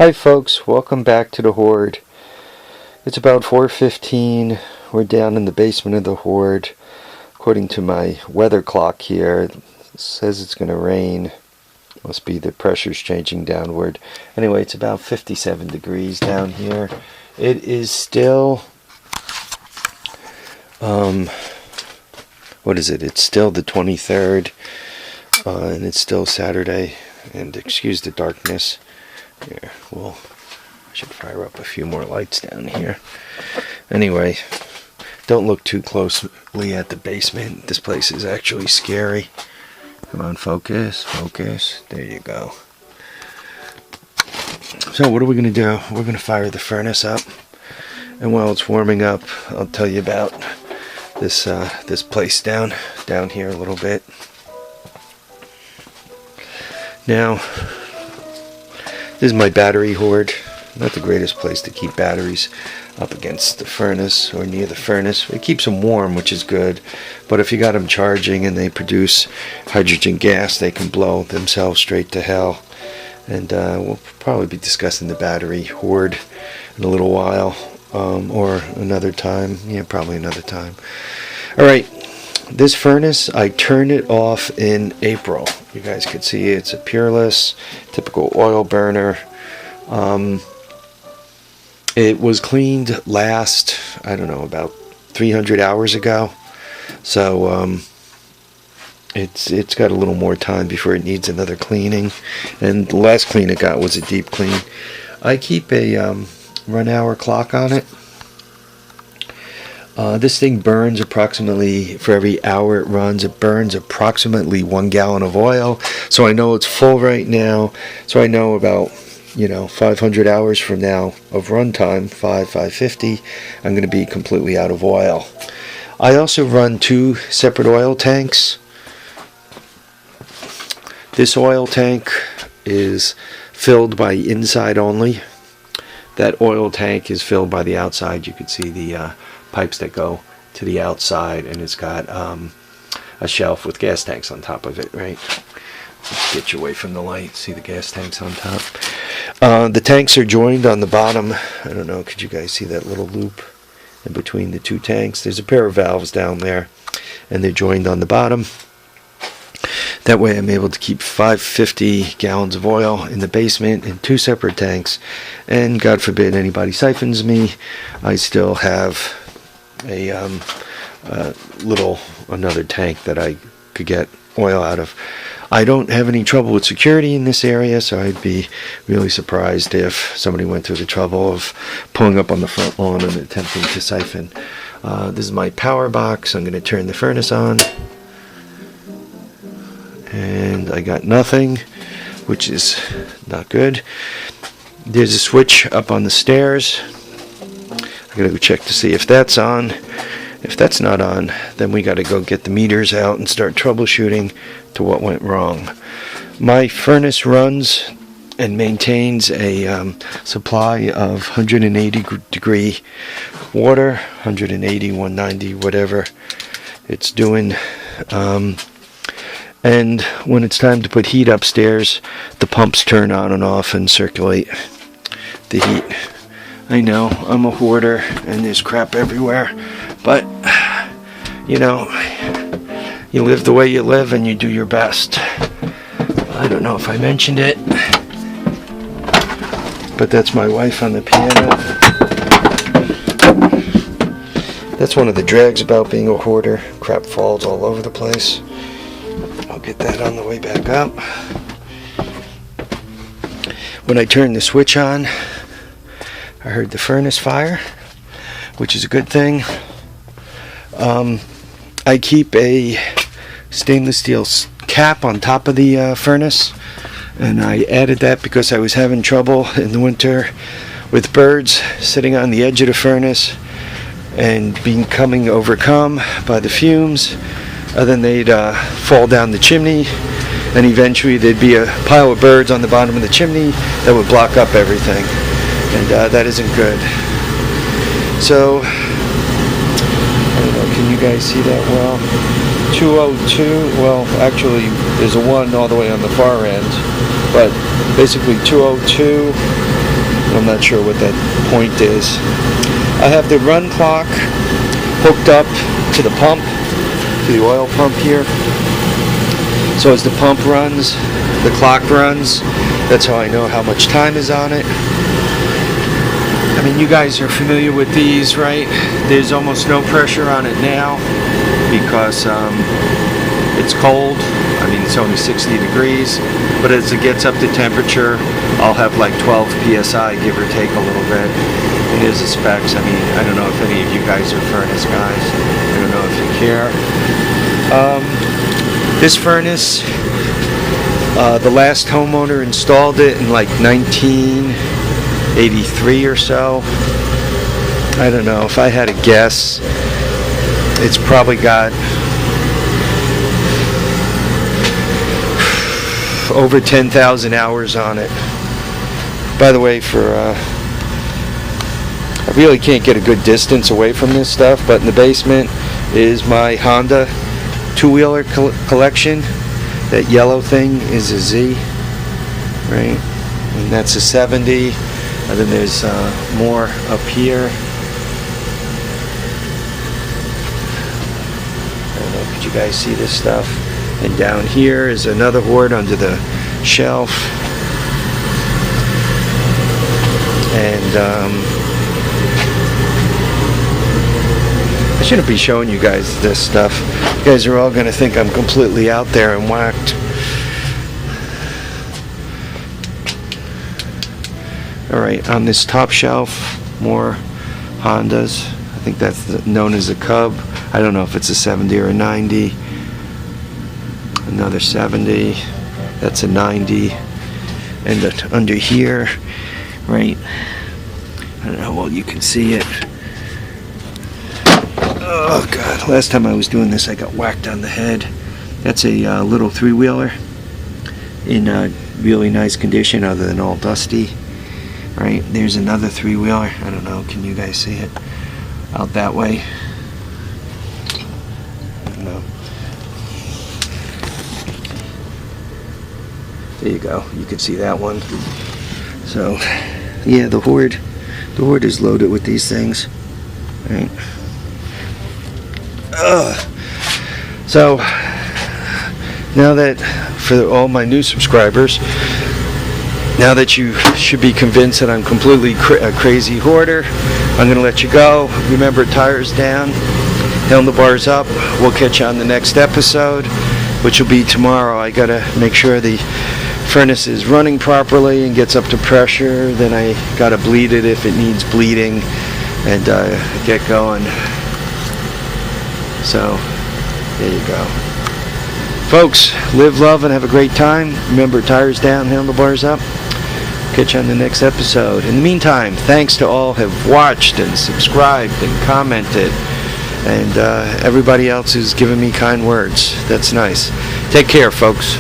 Hi folks, welcome back to the Hoard. It's about 4:15. We're down in the basement of the Hoard. According to my weather clock here, it says it's going to rain. Must be the pressure's changing downward. Anyway, it's about 57 degrees down here. It is still what is it? It's still the 23rd, and it's still Saturday. And excuse the darkness. Here, well, I should fire up a few more lights down here. Anyway, don't look too closely at the basement. This place is actually scary. Come on, focus, focus. There you go. So what are we going to do? We're going to fire the furnace up. And while it's warming up, I'll tell you about this this place down here a little bit. Now, this is my battery hoard. Not the greatest place to keep batteries up against the furnace or near the furnace. It keeps them warm, which is good. But if you got them charging and they produce hydrogen gas, they can blow themselves straight to hell. And we'll probably be discussing the battery hoard in a little while, or another time. Yeah, probably another time. All right. This furnace, I turned it off in April. You guys could see it's a Peerless, typical oil burner. It was cleaned last, I don't know, about 300 hours ago. So it's got a little more time before it needs another cleaning. And the last clean it got was a deep clean. I keep a run hour clock on it. This thing burns approximately, for every hour it runs, it burns approximately 1 gallon of oil. So I know it's full right now. So I know about, 500 hours from now of runtime, 550, I'm going to be completely out of oil. I also run 2 separate oil tanks. This oil tank is filled by inside only. That oil tank is filled by the outside. You can see the pipes that go to the outside, and it's got a shelf with gas tanks on top of it, right? Let's get you away from the light. See the gas tanks on top. The tanks are joined on the bottom. I don't know, could you guys see that little loop in between the 2 tanks? There's a pair of valves down there, and they're joined on the bottom. That way I'm able to keep 550 gallons of oil in the basement in 2 separate tanks, and God forbid anybody siphons me, I still have a another tank that I could get oil out of. I don't have any trouble with security in this area, so I'd be really surprised if somebody went through the trouble of pulling up on the front lawn and attempting to siphon. This is my power box. I'm going to turn the furnace on. And I got nothing, which is not good. There's a switch up on the stairs. I gotta go check to see if that's on. If that's not on, then we gotta go get the meters out and start troubleshooting to what went wrong. My furnace runs and maintains a supply of 180 degree water, 180, 190, whatever it's doing. And when it's time to put heat upstairs, the pumps turn on and off and circulate the heat. I know, I'm a hoarder and there's crap everywhere, but, you live the way you live and you do your best. I don't know if I mentioned it, but that's my wife on the piano. That's one of the drags about being a hoarder. Crap falls all over the place. I'll get that on the way back up. When I turned the switch on, I heard the furnace fire, which is a good thing. I keep a stainless steel cap on top of the furnace, and I added that because I was having trouble in the winter with birds sitting on the edge of the furnace and becoming overcome by the fumes. Then they'd fall down the chimney, and eventually there'd be a pile of birds on the bottom of the chimney that would block up everything, and that isn't good. So, I don't know, can you guys see that well? 202, well, actually, there's a 1 all the way on the far end, but basically 202 I'm not sure what that point is. I have the run clock hooked up to the pump, to the oil pump here. So as the pump runs, the clock runs. That's how I know how much time is on it. I mean, you guys are familiar with these, right? There's almost no pressure on it now because it's cold. I mean, it's only 60 degrees, but as it gets up to temperature, I'll have like 12 psi, give or take a little bit. And here's the specs. I mean, I don't know if any of you guys are furnace guys. I don't know if you care. This furnace, the last homeowner installed it in like 1983 or so. I don't know, if I had to guess, it's probably got over 10,000 hours on it. By the way, I really can't get a good distance away from this stuff, but in the basement is my Honda two-wheeler collection. That yellow thing is a Z, right? And that's a 70. And then there's more up here. I don't know, could you guys see this stuff? And down here is another hoard under the shelf. And I shouldn't be showing you guys this stuff. You guys are all going to think I'm completely out there and whacked. Alright, on this top shelf, more Hondas. I think that's known as a Cub. I don't know if it's a 70 or a 90. Another 70. That's a 90. And under here, right, I don't know how well you can see it. Oh God, last time I was doing this I got whacked on the head. That's a little three-wheeler in really nice condition other than all dusty. Right, there's another three-wheeler. I don't know, can you guys see it? Out that way. I don't know. There you go, you can see that one. So, yeah, the hoard is loaded with these things. Right. So now that, for all my new subscribers, now that you should be convinced that I'm completely a crazy hoarder, I'm going to let you go. Remember, tires down, handlebars up. We'll catch you on the next episode, which will be tomorrow. I got to make sure the furnace is running properly and gets up to pressure. Then I got to bleed it if it needs bleeding and get going. So, there you go. Folks, live, love, and have a great time. Remember, tires down, handlebars up. Catch you on the next episode. In the meantime, thanks to all who have watched and subscribed and commented, and everybody else who's given me kind words. That's nice. Take care, folks.